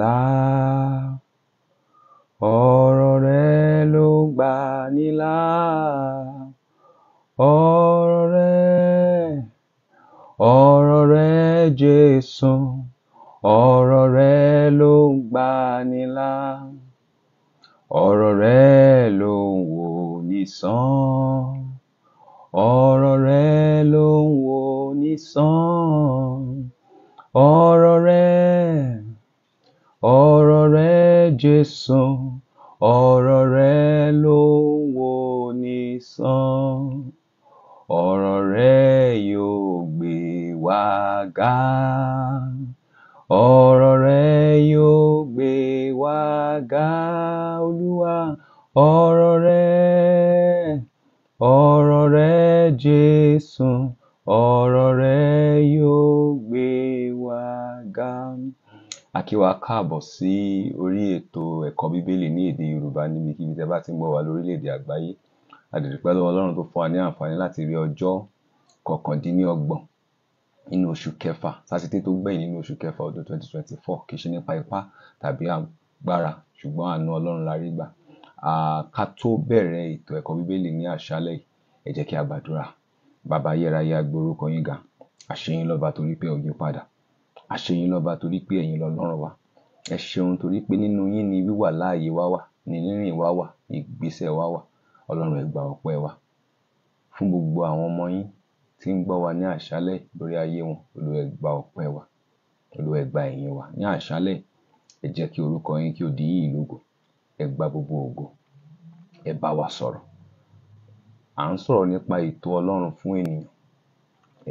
là. Ọ̀rọ̀ rẹ̀ ló gbà ní là. Ọ̀rọ̀ rẹ̀ Jésù, ọ̀rọ̀ rẹ̀ ló gbà ní là. Ọ̀rọ̀ rẹ̀ ló wò nísàn. Ọ̀rọ̀ rẹ̀ ló wò nísàn. Ọ̀rọ̀ rẹ̀ Jésù, ọ̀rọ̀ rẹ̀ ló wò nísàn. Ọ̀rọ̀ rẹ̀ yóò gbé wa ga. Ọ̀rọ̀ rẹ̀ yóò gbé wa ga, Olúwa. Ọ̀rọ̀ rẹ̀ Jésù, ọ̀rọ̀ rẹ̀ yóò gbé wa ga. A kí wa káàbọ̀ sí orí ètò ẹ̀kọ́ Bíbélì ní èdè Yorùbá níbikíbi tẹ́ bá ti ń gbọ́ wa lórílẹ̀-èdè àgbáyé. A dúpẹ́ lọ́wọ́ Ọlọ́run tó fún wa ní àǹfààní láti rí ọjọ́ 29 nínú oṣù kẹfà, sátidé tó gbẹ̀yìn nínú oṣù kẹfà ọdún 2024. Kì í ṣe nípa ipá tàbí agbára, ṣùgbọ́n àánú Ọlọ́run la rí gbà. Ká tó bẹ̀rẹ̀ ètò ẹ̀kọ́ Bíbélì ní àṣálẹ́ yìí, ẹ jẹ́ kí a gbàdúrà. Bàbá ayérayé, a gbé orúkọ yín ga. A ṣe yín lọ́ba torí pé ẹ ò yí padà. A ṣe yín lọ́ba torí pé ẹ̀yin lọ́lọ́run wa. Ẹ ṣeun torí pé nínú yín ni wíwà láàyè wa wà, ní rírìn wa wà, ìgbésẹ̀ wa wà. Ọlọ́run, ẹ gba ọpẹ́ wa. Fún gbogbo àwọn ọmọ yín tí ń gbọ́ wa ní àṣálẹ́ lórí ayé wọn, Olúwa ẹ gba ọpẹ́ wa. Olúwa ẹ gba ìyìn wa. Ní àṣálẹ́, ẹ jẹ́ kí orúkọ yín kí ó di yín lógo. Ẹ gba gbogbo ògo. Ẹ bá wa sọ̀rọ̀. À ń sọ̀rọ̀ nípa ètò Ọlọ́run fún ènìyàn.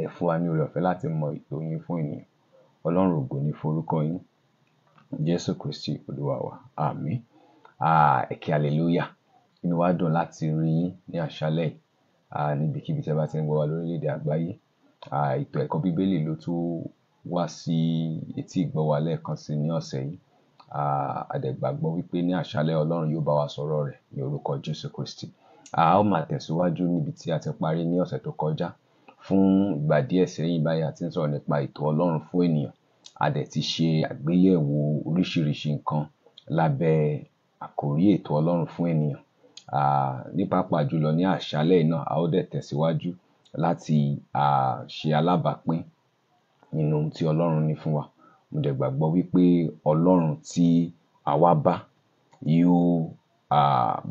Ẹ fún wa ní oore ọ̀fẹ́ láti mọ ètò yín fún ènìyàn. Ọlọ́run, ògo ni fún orúkọ yín. Jésù Kristi Olúwa wa. Àmín. Ẹ kí hallelujah. Inú wa dùn láti rí yín ní àṣálẹ́ yìí, níbikíbi tẹ́ bá ti ń gbọ́ wa lórílẹ̀-èdè àgbáyé. Ètò ẹ̀kọ́ Bíbélì ló tún wá sí etí ìgbọ́ wa lẹ́ẹ̀kan sí ní ọ̀sẹ̀ yìí. A dẹ̀ gbàgbọ́ wípé ní àṣálẹ́ Ọlọ́run yóò bá wa sọ̀rọ̀ rẹ̀ ní orúkọ Jésù Kristi. A ó máa tẹ̀síwájú níbi tí a ti parí ní ọ̀sẹ̀ tó kọjá. Fún ìgbà díẹ̀ sẹ́yìn báyìí a ti ń sọ̀rọ̀ nípa ètò Ọlọ́run fún ènìyàn. A dẹ̀ ti ṣe àgbéyẹ̀wò oríṣiríṣi nǹkan lábẹ́ àkòrí ètò Ọlọ́run fún ènìyàn. Ní pàápàá jùlọ ní àṣálẹ́ náà, a ó dẹ̀ tẹ̀síwájú láti ṣe alábàápín nínú ohun tí Ọlọ́run ní fún wa. Mo dẹ̀ gbàgbọ́ wípé Ọlọ́run tí àwa bá yóò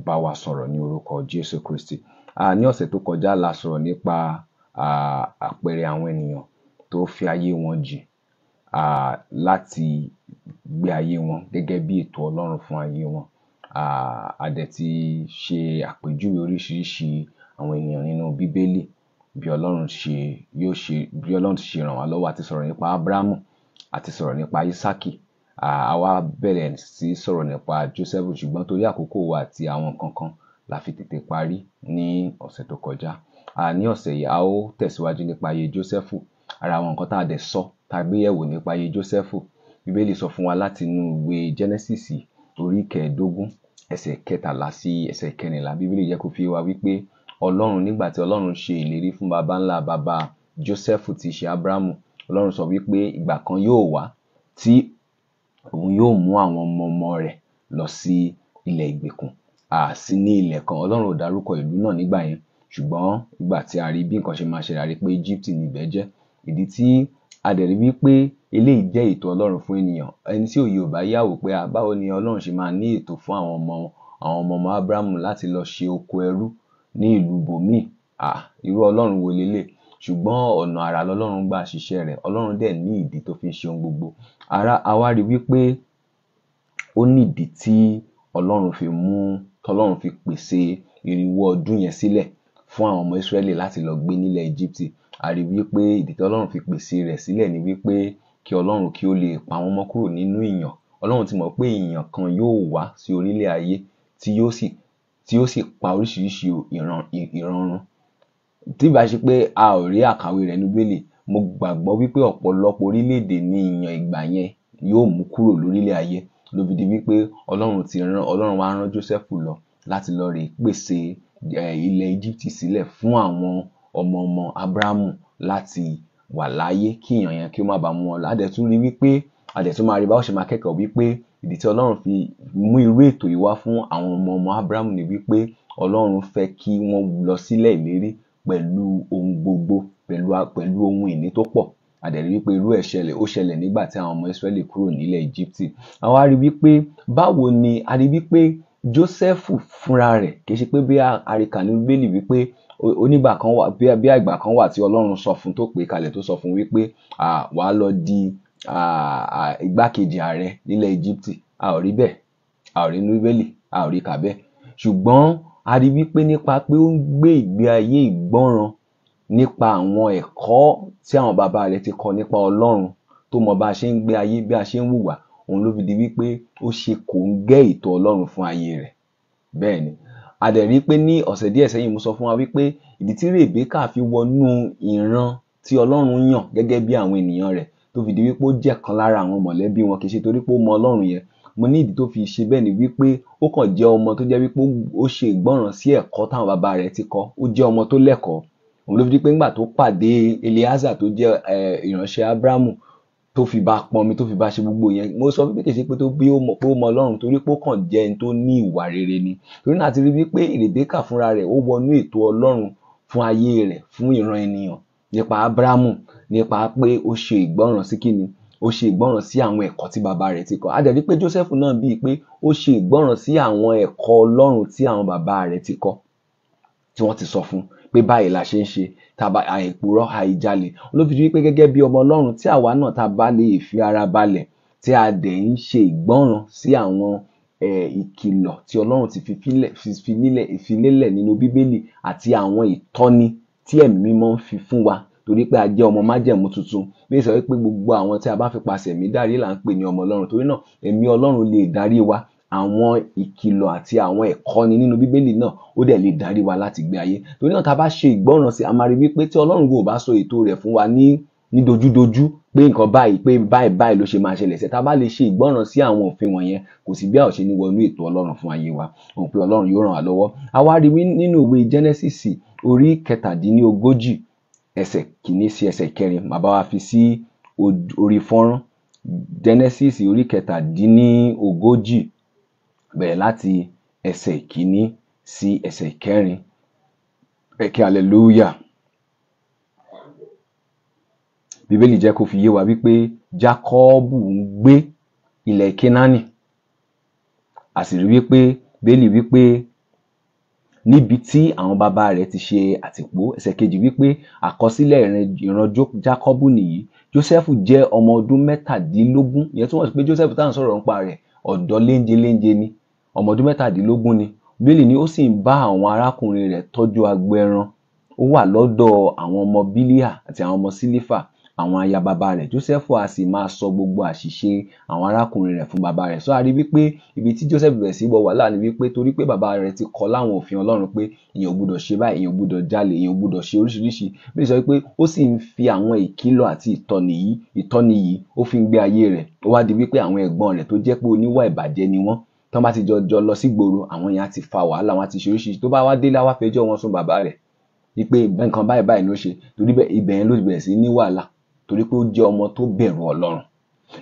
bá wa sọ̀rọ̀ ní orúkọ Jésù Kristi. Ní ọ̀sẹ̀ tó kọjá la sọ̀rọ̀ nípa àpẹẹrẹ àwọn ènìyàn tó fi ayé wọn jì láti gbé ayé wọn gẹ́gẹ́ bí ètò Ọlọ́run fún ayé wọn. A dẹ̀ ti ṣe àpèjúwe oríṣiríṣi àwọn ènìyàn nínú Bíbélì bí Ọlọ́run ti ṣe ràn wá lọ́wọ́. A ti sọ̀rọ̀ nípa Ábúráhámù, a ti sọ̀rọ̀ nípa Ísákì. A wá bẹ̀rẹ̀ sí sọ̀rọ̀ nípa Jósẹ́fù, ṣùgbọ́n torí àkókò wa àti àwọn nǹkan kan la fi tètè parí ní ọ̀sẹ̀ tó kọjá. Ní ọ̀sẹ̀ yìí a ó tẹ̀síwájú nípa ayé Jósẹ́fù. Ara àwọn nǹkan tá a dẹ̀ sọ tàbí yẹ̀wò nípa ayé Jósẹ́fù, Bíbélì sọ fún wa láti inú ìwé Jẹ́nẹ́sísì orí 15 ẹsẹ̀ 13 sí ẹsẹ̀ 14. Bíbélì jẹ́ kó fi wá wípé Ọlọ́run, nígbà tí Ọlọ́run ṣe ìlérí fún baba ńlá baba Jósẹ́fù tí í ṣe Ábúráhámù, Ọlọ́run sọ wípé ìgbà kan yóò wá tí òun yóò mú àwọn ọmọ rẹ̀ lọ sí ilẹ̀ ìgbèkùn, sí ní ilẹ̀ kan. Ọlọ́run ò dárúkọ ìlú náà nígbà yẹn, ṣùgbọ́n ìgbà tí a rí bí nǹkan ṣe máa ṣe, a rí pé Egypt ni ibẹ̀ jẹ́. Ìdí tí a dẹ̀ rí wípé eléyìí jẹ́ ètò Ọlọ́run fún ènìyàn. Ẹni tí òye ò bá yà wò pé báwo ni Ọlọ́run ṣe máa ní ètò fún àwọn ọmọ Ábúráhámù láti lọ ṣe oko ẹrú ní ìlú bòmíì. Irú Ọlọ́run wo lélẹ̀? Ṣùgbọ́n ọ̀nà àrà lọ́lọ́run gbà ṣiṣẹ́ rẹ̀. Ọlọ́run dẹ̀ ní ìdí tó fi ń ṣe ohun gbogbo. A wá rí wípé ó ní ìdí tí Ọlọ́run fi pèsè 400 ọdún yẹn sílẹ̀ fún àwọn ọmọ Ísírẹ́lì láti lọ gbé nílẹ̀ Íjíbítì. A rí wípé ìdí tí Ọlọ́run fi pèsè rẹ̀ sílẹ̀ ni wípé kí Ọlọ́run kí ó lè pa wọ́n mọ́ kúrò nínú ìyàn. Ọlọ́run ti mọ̀ pé ìyàn kan yóò wá sí orílẹ̀ ayé tí yóò sì pa oríṣiríṣi ìran. Tí bá ṣe pé a ò rí àkàwé rẹ̀ ní Bíbélì, mo gbàgbọ́ wípé ọ̀pọ̀lọpọ̀ orílẹ̀-èdè ní ìyàn ìgbà yẹn yóò mú kúrò lórílẹ̀ ayé. Ló fi di wípé Ọlọ́run wá rán Jósẹ́fù lọ láti lọ rè pèsè ilẹ̀ Íjíbítì sílẹ̀ fún àwọn ọmọ Ábúráhámù láti wà láyé kí ìyàn yẹn kí ó má bàa mú wọn lọ. A dẹ̀ tún rí wípé a dẹ̀ tún máa rí bá ó ṣe máa kẹ́kọ̀ọ́ wípé ìdí tí Ọlọ́run fi mú irú ètò yìí wá fún àwọn ọmọ Ábúráhámù ni wípé Ọlọ́run fẹ́ kí wọ́n lọ sílẹ̀ ìlérí pẹ̀lú ohun gbogbo, pẹ̀lú ohun ìní tó pọ̀. A dẹ̀ rí wípé irú ẹ̀ ṣẹlẹ̀ nígbà tí àwọn ọmọ Ísírẹ́lì kúrò nílẹ̀ Íjíbítì. A wá rí wípé báwo ni a rí wípé Jósẹ́fù fúnra rẹ̀, kì í ṣe pé bí a rí kà ní Bíbélì wípé onígbà kan wà, bí àgbà kan wà tí Ọlọ́run sọ fún, tó pè kalẹ̀, tó sọ fún wípé wàá lọ di igbákejì ààrẹ nílẹ̀ Íjíbítì. A ò rí bẹ́ẹ̀, a ò rí ní Bíbélì, a ò rí kà bẹ́ẹ̀. Ṣùgbọ́n a rí wípé nípa pé ó ń gbé ìgbé ayé ìgbọ́ràn, nípa àwọn ẹ̀kọ́ tí àwọn bàbá rẹ̀ ti kọ́ nípa Ọlọ́run, tó mọ bá a ṣe ń gbé ayé, bí a ṣe ń hùwà, òun ló fi di wípé ó ṣe kòńgẹ́ ètò Ọlọ́run fún ayé rẹ̀. Bẹ́ẹ̀ ni, a dẹ̀ rí pé ní ọ̀sẹ̀ díẹ̀ sẹ́yìn mo sọ fún wa wípé ìdí tí Rèbékà fi wọnú ìran tí Ọlọ́run yàn gẹ́gẹ́ bí àwọn ènìyàn rẹ̀, tó fi di wípé ó jẹ́ kan lára àwọn mọ̀lẹ́bí wọn, kì í ṣe torí pé ó mọ Ọlọ́run yẹn. Mo ní ìdí tó fi ṣe bẹ́ẹ̀ ni wípé ó kàn jẹ́ ọmọ tó jẹ́ wípé ó ṣe ìgbọ́ràn sí ẹ̀kọ́ táwọn bàbá rẹ̀ ti kọ́. Ó jẹ́ ọmọ tó lẹ́kọ̀ọ́. Òun ló fi di pé nígbà tó pàdé Eliezer tó jẹ́ ìránṣẹ́ Ábúráhámù, tó fi bá pọnmi, tó fi bá ṣe gbogbo yẹn, mo sọ wípé kì í ṣe pé ó mọ Ọlọ́run, torí pé ó kàn jẹ́ ẹni tó ní ìwà rere ni. Torí náà ti rí wípé Rèbékà fúnra rẹ̀ ó wọnú ètò Ọlọ́run fún ayé rẹ̀, fún ìran ènìyàn, nípa Ábúráhámù, nípa pé ó ṣe ìgbọ́ràn sí kíni, ó ṣe ìgbọ́ràn sí àwọn ẹ̀kọ́ tí bàbá rẹ̀ ti kọ́. A dẹ̀ rí pé Jósẹ́fù náà bíi pé ó ṣe ìgbọ́ràn sí àwọn ẹ̀kọ́ Ọlọ́run tí àwọn bàbá rẹ̀ ti kọ́, tí wọ́n ti sọ fún pé báyìí la ṣe ń ṣe, àìpurọ́, àìjalè. Ló fi di wípé gẹ́gẹ́ bí ọmọ Ọlọ́run, tí àwa náà tá bá lè fi ara balẹ̀, tí a dẹ̀ ń ṣe ìgbọ́ràn sí àwọn ìkìlọ̀ tí Ọlọ́run ti fi lélẹ̀ nínú Bíbélì, àti àwọn ìtọ́ni tí Ẹ̀mí Mímọ́ ń fi fún wa, torí pé a jẹ́ ọmọ májẹ̀mú tuntun. Bí sọ wípé gbogbo àwọn tí a bá fi pasẹ̀ ẹ̀mí dárí là ń pè ní ọmọ Ọlọ́run. Torí náà ẹ̀mí Ọlọ́run lè darí wa. Àwọn ìkìlọ̀ àti àwọn ẹ̀kọ́ni nínú Bíbélì náà ó dẹ̀ lè darí wa láti gbé ayé. Torí náà tá bá ṣe ìgbọ́ràn sí, a máa rí wípé tí Ọlọ́run kò bá sọ ètò rẹ̀ fún wa ní dojúdojú, pé nǹkan báyìí, pé báyìí ló ṣe máa ṣẹlẹ̀ sí, tá bá lè ṣe ìgbọ́ràn sí àwọn òfin wọ̀nyẹn, kò sí bí a ò ṣe ní wọnú ètò Ọlọ́run fún ayé wa. Òun pé Ọlọ́run yóò ràn wá lọ́wọ́. A wá rí nínú ìwé Genesis orí 37 ẹsẹ̀ 1 sí ẹsẹ̀ 4. Màá bá wa fi sí orí fọ́nrán. Genesis orí 37 bẹ̀rẹ̀ láti ẹsẹ̀ 1 sí ẹsẹ̀ 4. Ẹ̀kẹ́ hallelujah. Bíbélì jẹ́ kó fi yé wa wípé Jákọ́bù ń gbé ilẹ̀ Kénáánì. A sì rí wípé Bíbélì wípé níbi tí àwọn bàbá rẹ̀ ti ṣe àtìpó. Ẹsẹ̀ 2 wípé àkọsílẹ̀ ìran Jákọ́bù nìyí. Jósẹ́fù jẹ́ ọmọ ọdún 17. Ìyẹn túmọ̀ sí pé Jósẹ́fù tá à ń sọ̀rọ̀ nípa rẹ̀, ọ̀dọ́ léńjeléńje ni, ọmọ ọdún 17 ni. Bíbélì ni ó sì ń bá àwọn arákùnrin rẹ̀ tọ́jú agbo ẹran. Ó wà lọ́dọ̀ àwọn ọmọ Bílíà àti àwọn ọmọ Sílífà, àwọn aya bàbá rẹ̀. Jósẹ́fù a sì máa sọ gbogbo àṣìṣe àwọn arákùnrin rẹ̀ fún bàbá rẹ̀. So a rí wípé ibi tí Jósẹ́fù bẹ̀rẹ̀ sí wọ wàhálà ni wípé torí pé bàbá rẹ̀ ti kọ́ láwọn òfin Ọlọ́run pé èèyàn ò gbọdọ̀ ṣe báyìí, èèyàn ò gbọdọ̀ jalè, èèyàn ò gbọdọ̀ ṣe oríṣiríṣi. Bí sọ wípé ó sì ń fi àwọn ìkìlọ̀ àti ìtọ́ni yìí ó fi ń gbé ayé rẹ̀. Ó wá di wípé àwọn ẹ̀gbọ́n rẹ̀ tó jẹ́ pé oníwà ìbàjẹ́ ni wọ́n, tán bá ti jọ lọ sí gboro, àwọn yẹn á ti fa wàhálà, wọn á ti ṣe oríṣiríṣi. Tó bá wá délé, á wá fẹjọ́ wọn sùn bàbá rẹ̀ wípé nǹkan báyìí ló ṣe. Torí bẹ́ẹ̀ ibẹ̀ yẹn ló bẹ̀rẹ̀ sí ní wàhálà, torí pé ó jẹ́ ọmọ tó bẹ̀rù Ọlọ́run.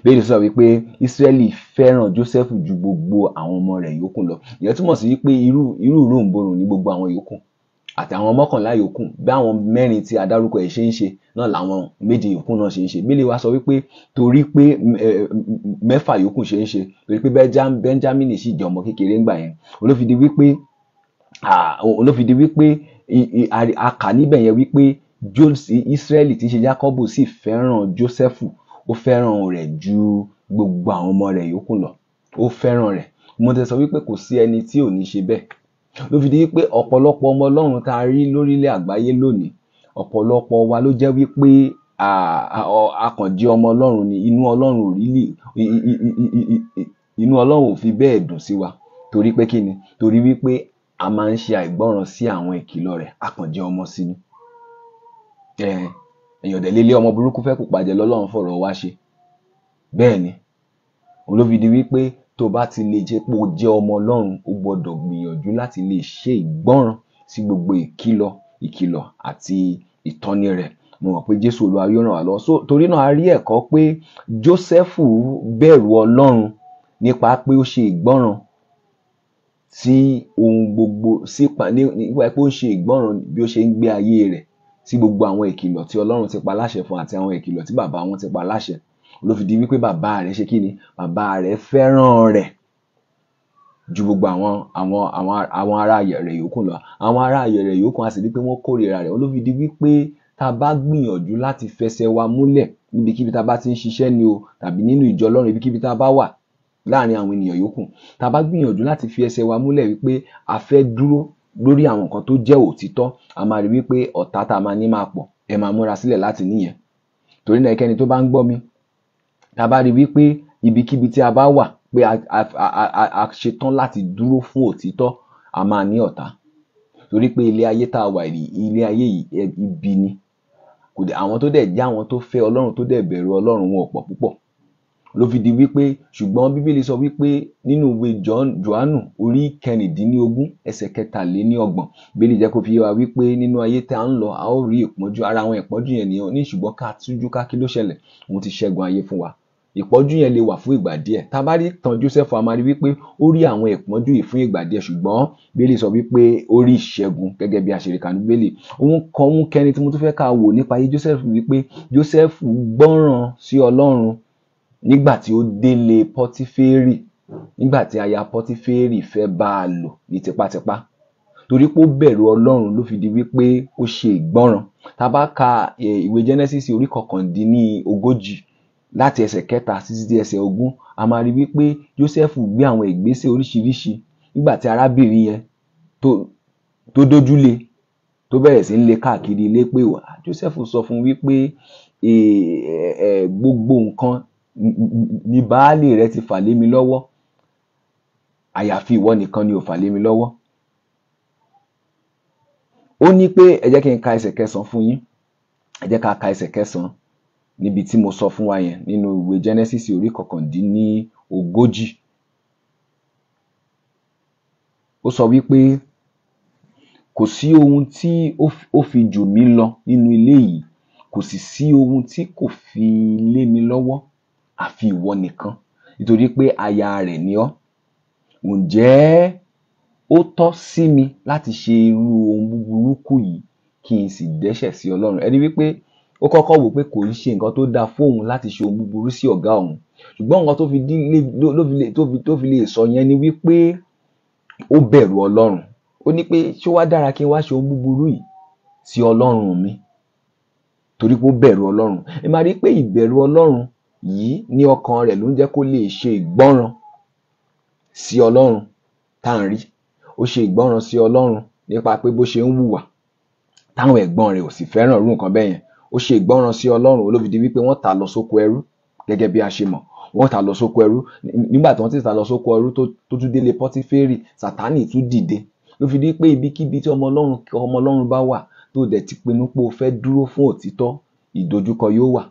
Bíbélì sọ wípé Ísírẹ́lì fẹ́ràn Jósẹ́fù ju gbogbo àwọn ọmọ rẹ̀ yòókù lọ. Ìyẹn túmọ̀ sí wípé irú ròǹbòrùn ní gbogbo àwọn yòókù, àti àwọn 11 yòókù, bí àwọn 4 tí a dárúkọ ẹ̀ ṣe ń ṣe náà làwọn 2 yòókù náà ṣe ń ṣe. Bíbélì wá sọ wípé torí pé 6 yòókù ṣe ń ṣe, torí pé Benjamin sì jẹ́ ọmọ kékeré ńgbà yẹn. Ló fi di wípé a kà níbẹ̀ yẹn wípé Ísírẹ́lì tí í ṣe Jákọ́bù sì fẹ́ràn Jósẹ́fù. Ó fẹ́ràn rẹ̀ ju gbogbo àwọn ọmọ rẹ̀ yòókù lọ. Ó fẹ́ràn rẹ̀. Mo ti sọ wípé kò sí ẹni tí ò ní ṣe bẹ́ẹ̀. Ló fi di wípé ọ̀pọ̀lọpọ̀ ọmọ Ọlọ́run tá a rí lórílẹ̀ àgbáyé lónìí, ọ̀pọ̀lọpọ̀ wa ló jẹ́ wípé a kàn jẹ́ ọmọ Ọlọ́run ni, inú Ọlọ́run ò fi bẹ́ẹ̀ dùn sí wa. Torí pé kíni? Torí wípé a máa ń ṣe àìgbọ́ràn sí àwọn ìkìlọ̀ rẹ̀. A kàn jẹ́ ọmọ sí ni. Èèyàn dẹ̀ lélé ọmọ burúkú fẹ́ kó pàjẹ́ lọ́lọ́run fọ̀rọ̀ wá ṣe. Bẹ́ẹ̀ ni. Òun ló fi di wípé tó bá ti lè jẹ́ pé ó jẹ́ ọmọ Ọlọ́run, ó gbọ́dọ̀ gbìyànjú láti lè ṣe ìgbọ́ràn sí gbogbo ìkìlọ̀ àti ìtọ́ni rẹ̀. mo mọ̀ pé Jésù Olúwa yóò ràn wá lọ́wọ́. So torí náà a rí ẹ̀kọ́ pé Jósẹ́fù bẹ̀rù Ọlọ́run nípa pé ó ṣe ìgbọ́ràn sí ohun gbogbo, nípa pé ó ṣe ìgbọ́ràn bí ó ṣe ń gbé ayé rẹ̀ sí gbogbo àwọn ìkìlọ̀ tí Ọlọ́run ti pa láṣẹ fún àti àwọn ìkìlọ̀ tí bàbá wọn ti pa láṣẹ. Ló fi di wípé bàbá rẹ̀ ṣe kíni? Bàbá rẹ̀ fẹ́ràn rẹ̀ ju gbogbo àwọn ará rẹ̀ yòókù lọ. Àwọn ará rẹ̀ yòókù a sì rí pé wọ́n kórìíra rẹ̀. Ló fi di wípé tá a bá gbìyànjú láti fẹsẹ̀ wa múlẹ̀ níbikíbi tá a bá ti ń ṣiṣẹ́ ni o, tàbí nínú ìjọ Ọlọ́run ibikíbi tá a bá wà láàrin àwọn ènìyàn yòókù, tá a bá gbìyànjú láti fi ẹsẹ̀ wa múlẹ̀ wípé a fẹ́ dúró lórí àwọn nǹkan tó jẹ́ òtítọ́, a máa rí wípé ọ̀tá tá a máa ní máa pọ̀. Ẹ máa múra sílẹ̀ láti níyẹn. Torí náà ẹnikẹ́ni tó bá ń gbọ́ mi, tá a bá rí wípé ibikíbi tí a bá wà pé a ṣetán láti dúró fún òtítọ́, a máa ní ọ̀tá. Torí pé ilé ayé tá a wà yìí, ilé ayé yìí ibi ni. Àwọn tó dẹ̀ jẹ́ àwọn tó fẹ́ Ọlọ́run tó dẹ̀ bẹ̀rù Ọlọ́run wọn ò pọ̀ púpọ̀. Ló fi di wípé ṣùgbọ́n Bíbélì sọ wípé nínú ìwé Jòhánù orí 19 ẹsẹ̀ 23, Bíbélì jẹ́ kó fi yé wa wípé nínú ayé tí a ń lọ a ó rí ìpọ́njú. Ara àwọn ìpọ́njú yẹn nìyẹn ní ṣùgbọ́n ká tújú ká, kí ló ṣẹlẹ̀? Òun ti ṣẹ́gun ayé fún wa. Ìpọ́njú yẹn lè wà fún ìgbà díẹ̀. Tá a bá rí ìtàn Jósẹ́fù a máa rí wípé ó rí àwọn ìpọ́njú yìí fún ìgbà díẹ̀, ṣùgbọ́n Bíbélì sọ wípé ó rí ìṣẹ́gun gẹ́gẹ́ bí a ṣe rí kà ní Bíbélì. Ohun kẹrin tí mo tún fẹ́ ká wò nípa ayé Jósẹ́fù wípé Jósẹ́fù gbọ́ràn sí Ọlọ́run nígbà tí ó délé Pọ́tíférì, nígbà tí aya Pọ́tíférì fẹ́ bá a lò ní tipátipá. Torí pé ó bẹ̀rù Ọlọ́run ló fi di wípé ó ṣe ìgbọ́ràn. Tá a bá ka ìwé Genesis orí 39 láti ẹsẹ̀ 3 títí dé ẹsẹ̀ 20, a máa rí wípé Jósẹ́fù gbé àwọn ìgbésẹ̀ oríṣiríṣi nígbà tí arábìnrin yẹn tó dójúlé, tó bẹ̀rẹ̀ sí ń lé káàkiri ilé pé Jósẹ́fù sọ fún wípé gbogbo nǹkan ni baálé rẹ ti fà lé mi lọ́wọ́, àyàfi ìwọ nìkan ni ò fà lé mi lọ́wọ́. Ó ní pé ẹ jẹ́ kí n ka ẹsẹ̀ 9 fún yín. Ẹ jẹ́ ká ka ẹsẹ̀ 9 níbi tí mo sọ fún wa yẹn nínú ìwé Genesis orí 39. Ó sọ wípé kò sí ohun tí ó fi jù mí lọ nínú ilé yìí, kò sì sí ohun tí kò fi lé mi lọ́wọ́ àfi ìwọ nìkan, nítorí pé aya rẹ̀ ni ọ́. Ǹjẹ́ ó tọ́ sí mi láti ṣe irú ohun búburú yìí kí n sì dẹ́ṣẹ̀ sí Ọlọ́run? Ẹ rí wípé ó kọ́kọ́ wò pé kò ń ṣe nǹkan tó dáa fóun láti ṣe ohun búburú sí ọ̀gá òun, ṣùgbọ́n nǹkan tó fi lè sọ yẹn ni wípé ó bẹ̀rù Ọlọ́run. Ó ní pé ṣó wá dára kí n wá ṣe ohun búburú yìí sí Ọlọ́run mi? Torí pé ó bẹ̀rù Ọlọ́run. Ẹ máa rí pé ìbẹ̀rù Ọlọ́run yìí ní ọkàn rẹ̀ ló ń jẹ́ kó lè ṣe ìgbọ́ràn sí Ọlọ́run tá à ń rí. Ó ṣe ìgbọ́ràn sí Ọlọ́run nípa pé bó ṣe ń hùwà táwọn ẹ̀gbọ́n rẹ̀ ò sì fẹ́ràn irú nǹkan bẹ́ẹ̀ yẹn. Ó ṣe ìgbọ́ràn sí Ọlọ́run, ó ló fi di wípé wọ́n tà lọ sóko ẹrú gẹ́gẹ́ bí a ṣe mọ̀. Wọ́n tà lọ sóko ẹrú. Nígbà tí wọ́n ti tà lọ sóko ẹrú tó tún délé Pọ́tíférì, Sátánì tún dìde. Ló fi di pé ibikíbi tí ọmọ Ọlọ́run bá wà tó dẹ̀ ti pinnu pé ó fẹ́ dúró fún òtítọ́, ìdojúkọ yóò wà.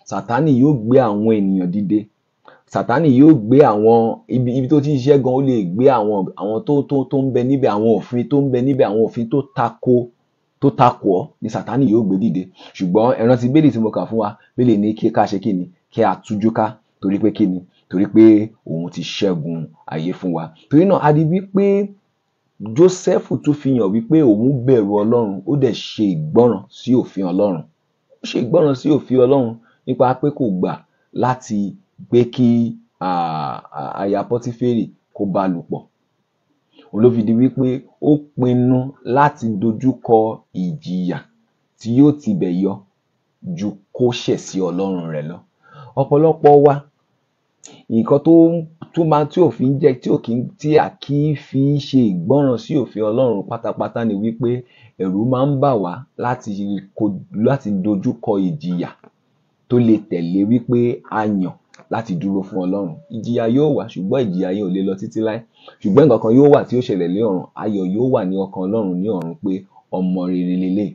Sátánì yóò gbé àwọn ènìyàn dìde. Sátánì yóò gbé àwọn ibi tó ti ń ṣiṣẹ́ gan, ó lè gbé àwọn tó ń bẹ níbẹ̀, àwọn òfin tó ń bẹ níbẹ̀, àwọn òfin tó takò ọ́ ni Sátánì yóò gbé dìde. Ṣùgbọ́n ẹ rántí Bíbélì tí mo kà fún wa, Bíbélì ní kí ká ṣe kíni? Kí a tújú ká. Torí pé kíni? Torí pé òun ti ṣẹ́gun ayé fún wa. Torí náà a rí wípé Jósẹ́fù tún fi hàn wípé òun bẹ̀rù Ọlọ́run, ó dẹ̀ ṣe ìgbọ́ràn sí òfin Ọlọ́run. Ó ṣe ìgbọ́ràn sí òfin Ọlọ́run nípa pé kò gbà láti gbé kí aya Pọ́tíférì kó bá lò pọ̀. Òun ló fi di wípé ó pinnu láti dojúkọ ìjìyà tí yóò tibẹ̀ yọ ju kó ṣẹ̀ sí Ọlọ́run rẹ̀ lọ. Ọ̀pọ̀lọpọ̀ wa nǹkan tí a kì í fi ṣe ìgbọ́ràn sí òfin Ọlọ́run pátápátá ni wípé ẹ̀rù máa ń bà wá láti dojúkọ ìjìyà tó lè tẹ̀lé wípé a yàn láti dúró fún Ọlọ́run. Ìjìyà yóò wà, ṣùgbọ́n ìjìyà yẹn ò lè lọ títí láé. Ṣùgbọ́n nǹkan kan yóò wà tí ó ṣẹlẹ̀ ní ọ̀run. Ayọ̀ yóò wà ní ọkàn Ọlọ́run ní ọ̀run pé ọmọ rere lélẹ̀.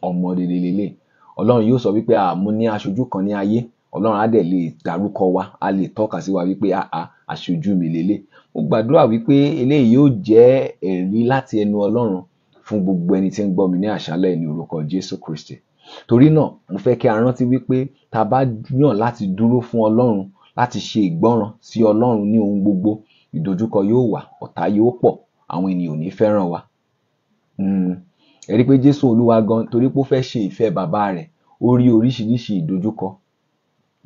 Ọmọ rere lélẹ̀. Ọlọ́run yóò sọ wípé mo ní aṣojú kan ní ayé. Ọlọ́run á dẹ̀ lè dárúkọ wa, á lè tọ́ka sí wa wípé aṣojú mi lélẹ̀. Mo gbàdúrà wípé eléyìí yóò jẹ́ ẹ̀rí láti ẹnu Ọlọ́run fún gbogbo ẹni tí ń gbọ́ mi ní àṣálẹ́ ní orúkọ Jésù Kristi. Torí náà mo fẹ́ kí a rántí wípé tá bá yàn láti dúró fún Ọlọ́run, láti ṣe ìgbọ́ràn sí Ọlọ́run ní ohun gbogbo, ìdojúkọ yóò wà, ọ̀tá yóò pọ̀, àwọn ènìyàn ò ní fẹ́ràn wa. Ẹ rí pé Jésù Olúwa gan, torí pé ó fẹ́ ṣe ìfẹ́ bàbá rẹ̀, ó rí oríṣiríṣi ìdojúkọ.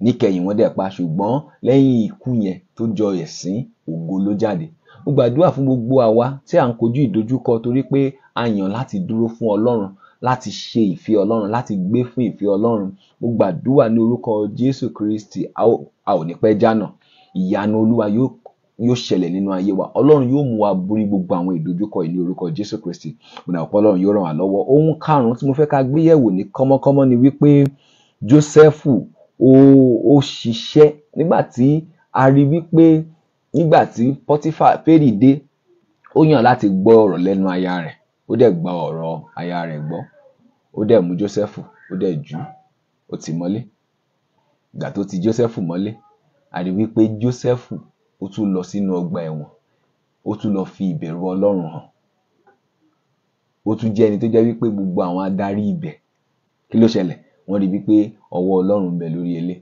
Níkẹyìn wọ́n dẹ̀ pa, ṣùgbọ́n lẹ́yìn ikú yẹn tó jọ ẹ̀sín, ògo ló jáde. Mo gbàdúrà fún gbogbo àwa tí à ń kojú ìdojúkọ torí pé a yàn láti dúró fún Ọlọ́run, láti ṣe ìfẹ́ Ọlọ́run, láti gbé fún ìfẹ́ Ọlọ́run. Mo gbàdúrà ní orúkọ Jésù Kristi, a ò ní pẹ́ jánà. Ìyanu Olúwa yóò ṣẹlẹ̀ nínú ayé wa. Ọlọ́run yóò mú wa borí gbogbo àwọn ìdojúkọ yìí ní orúkọ Jésù Kristi. Mo dà pé Ọlọ́run yóò ràn wá lọ́wọ́. Ohun karùn-ún tí mo fẹ́ ká gbé yẹ̀wò ní kọ́mọ́kọ́mọ́ ni wípé Jósẹ́fù ó ṣiṣẹ́ nígbà tí a rí wípé nígbà tí Pọ́tífárì dé, ó yàn láti gbọ́ ọ̀rọ̀ lẹ́nu aya rẹ̀, ó dẹ̀ gba ọ̀rọ̀ aya rẹ̀ gbọ́, ó dẹ̀ mú Jósẹ́fù, ó dẹ̀ jù ú, ó tì mọ́lé. Ìgbà tó ti Jósẹ́fù mọ́lé, a rí wípé Jósẹ́fù ó tún lọ sínú ọgbà ẹ̀wọ̀n, ó tún lọ fi ìbẹ̀rù Ọlọ́run hàn. Ó tún jẹ́ ẹni tó jẹ́ wípé gbogbo àwọn adarí ibẹ̀, kí ló ṣẹlẹ̀? Wọ́n rí wípé ọwọ́ Ọlọ́run ń bẹ lórí ilé.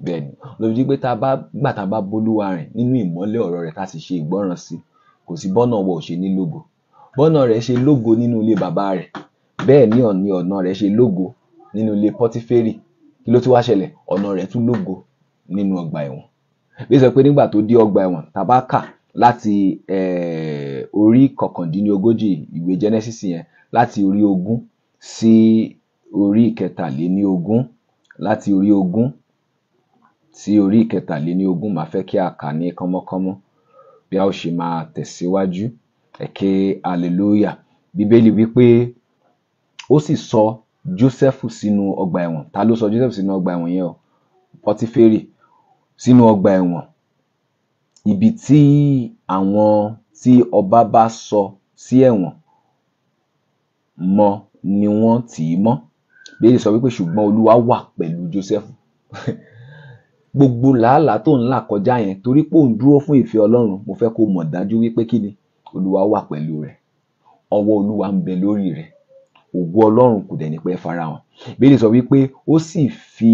Bẹ́ẹ̀ ni, ló fi pé tá bá bólúwa rìn nínú ìmọ́lẹ̀ ọ̀rọ̀ rẹ̀ tá sì ṣe ìgbọ́ràn sí, kò sí bọ́nà wọ ò ṣe ní lógo. Bọ́nà rẹ̀ ṣe lógo nínú ilé bàbá rẹ̀, bẹ́ẹ̀ ni ọ̀nà rẹ̀ ṣe lógo nínú ilé Pọ́tíférì. Kí ló tún wá ṣẹlẹ̀? Ọ̀nà rẹ̀ tún lógo nínú ọgbà ẹ̀wọ̀n. Bí ó sọ pé nígbà tó dé ọgbà ẹ̀wọ̀n, tá bá kà láti orí 19 ìwé Genesis yẹn, láti orí 20 sí orí 23, láti orí 20 sí orí 23, màá fẹ́ kí a kà ní kánmọ́kánmọ́ bí a ó ṣe máa tẹ̀síwájú. Ẹ̀kẹ́ hallelujah. Bíbélì wípé ó sì sọ Jósẹ́fù sínú ọgbà ẹ̀wọ̀n. Ta ló sọ Jósẹ́fù sínú ọgbà ẹ̀wọ̀n yẹn o? Pọ́tíférì. Sínú ọgbà ẹ̀wọ̀n, ibi tí àwọn tí ọba bá sọ sí ẹ̀wọ̀n mọ́ ni wọ́n tì í mọ́. Bíbélì sọ wípé ṣùgbọ́n Olúwa wà pẹ̀lú Jósẹ́fù. Gbogbo làálàá tó ń là kọjá yẹn, torí pé òun dúró fún ìfẹ́ Ọlọ́run, mo fẹ́ kó mọ̀ dájú wípé kí ni? Olúwa wà pẹ̀lú rẹ̀. Ọwọ́ Olúwa ń bẹ lórí rẹ̀. Ògo Ọlọ́run kò dẹ̀ ní pẹ́ farahàn. Bíbélì sọ wípé ó sì fi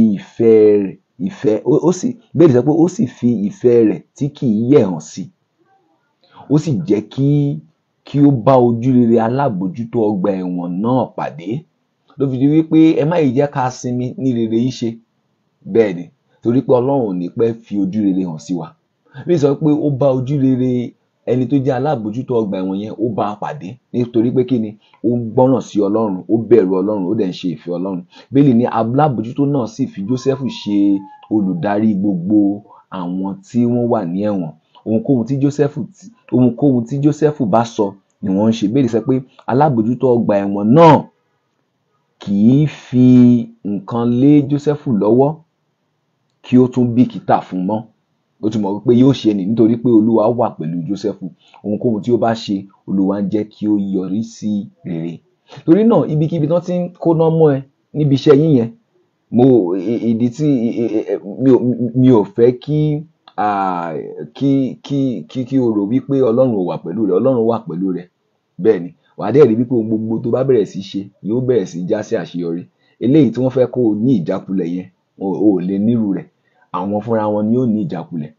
ìfẹ́ rẹ̀ tí kì í yẹ̀ hàn sí. Ó sì jẹ́ kí ó bá ojú rere alábòjútó ọgbà ẹ̀wọ̀n náà pàdé. Ló fi di wípé ẹ má yìí jẹ́ ká sinmi ní rere yìí ṣe. Bẹ́ẹ̀ ni, torí pé Ọlọ́run ò ní pẹ́ fi ojú rere hàn sí wa. Bíbélì sọ pé ó bá ojú rere ẹni tó jẹ́ alábòjútó ọgbà ẹ̀wọ̀n yẹn, ó bá a pàdé. Nítorí pé kí ni? Ó gbọ́ràn sí Ọlọ́run, ó bẹ̀rù Ọlọ́run, ó dẹ̀ ń ṣe ìfẹ́ Ọlọ́run. Bíbélì ní alábòjútó náà sì fi Jósẹ́fù ṣe olùdarí gbogbo àwọn tí wọ́n wà ní ẹ̀wọ̀n. Ohunkóhun tí Jósẹ́fù bá sọ ni wọ́n ń ṣe. Bíbélì sọ pé alábòjútó ọgbà ẹ̀wọ̀n náà kì í fi nǹkan lé Jósẹ́fù lọ́wọ́ kí ó tún bìkítà fún mọ́. Ó ti mọ̀ wípé yóò ṣe ni nítorí pé Olúwa wà pẹ̀lú Jósẹ́fù. Ohunkóhun tí ó bá ṣe, Olúwa ń jẹ́ kí ó yọrí sí rere. Torí náà, ibikíbi tí wọ́n ti ń kóná mọ́ ẹ níbi iṣẹ́ yín yẹn, ìdí tí mi ò fẹ́ kí o rò wípé Ọlọ́run ò wà pẹ̀lú rẹ. Ọlọ́run wà pẹ̀lú rẹ. Bẹ́ẹ̀ ni, wàá dẹ̀ rí wípé ohun gbogbo tó bá bẹ̀rẹ̀ sí ṣe yóò bẹ̀rẹ̀ sí já sí àṣeyọrí. Eléyìí tí wọ́n fẹ́ kó o ní ìjákulẹ̀ yẹn, o ò lè nírú rẹ̀. Àwọn fúnra wọn ni ó ní ìjákulẹ̀.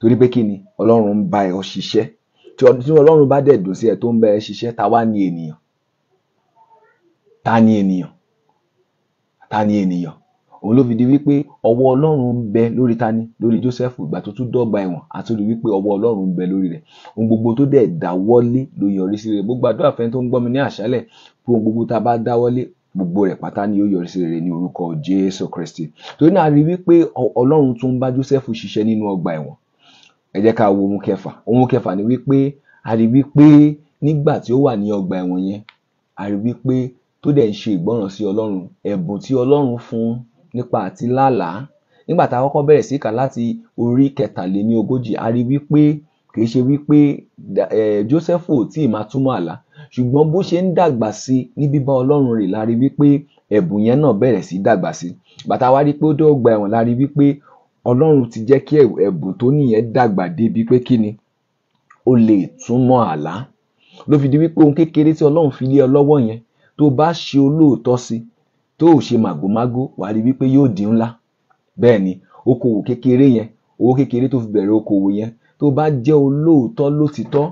Torí pé kí ni? Ọlọ́run ń bá ẹ ṣiṣẹ́. Tí Ọlọ́run bá dẹ̀ dùn sí ẹ tó ń bá ẹ ṣiṣẹ́, ta wá ní ènìyàn? Ta ni ènìyàn? Ta ni ènìyàn? Òun ló fi di wípé ọwọ́ Ọlọ́run ń bẹ lórí tani? Lórí Jósẹ́fù. Ìgbà tó tún dọ́gba ẹ̀wọ̀n, a tún rí wípé ọwọ́ Ọlọ́run ń bẹ lórí rẹ̀. Ohun gbogbo tó dẹ̀ dáwọ́lé ló yọrí sí rere. Mo gbàdúrà fún ẹni tó ń gbọ́ mi ní àṣálẹ́ pé ohun gbogbo tá bá dáwọ́lé, gbogbo rẹ̀ pátá ni yóò yọrí sí rere ní orúkọ Jésù Kristi. Torí náà a rí wípé Ọlọ́run tún bá Jósẹ́fù ṣiṣẹ́ nínú ọgbà ẹ̀wọ̀n. Ẹ jẹ́ ká wo ohun kẹfà. Ohun kẹfà ni wípé a rí wípé nígbà tí ó wà ní ọgbà ẹ̀wọ̀n yẹn, a rí wípé tó dẹ̀ ń ṣe ìgbọ́ràn sí Ọlọ́run, ẹ̀bùn tí Ọlọ́run fún nípa àti lálàá. Nígbà tá a kọ́kọ́ bẹ̀rẹ̀ sí kà láti orí 23, a rí wípé kì í ṣe wípé Jósẹ́fù ò tíì máa túmọ̀ àlá, ṣùgbọ́n bó ṣe ń dàgbà sí ní bíbá Ọlọ́run rẹ̀, la rí wípé ẹ̀bùn yẹn náà bẹ̀rẹ̀ sí dàgbà sí. Bàtà wá rí pé ó dé ọgbà ẹ̀wọ̀n, la rí wípé Ọlọ́run ti jẹ́ kí ẹ̀bùn tó nìyẹn dàgbà débi pé kí ni? Ó lè túmọ̀ àlá. ló fi di wípé ohun kékeré tí Ọlọ́run fi lé ọ lọ́wọ́ yẹn, tó bá ṣe olóòótọ́ sí, tó ò ṣe màgòmágó, wàá rí wípé yóò di ńlá. Bẹ́ẹ̀ ni, okòwò kékeré yẹn, owó kékeré tó fi bẹ̀rẹ̀ okòwò yẹn, tó bá jẹ́ olóòótọ́ lótìtọ́,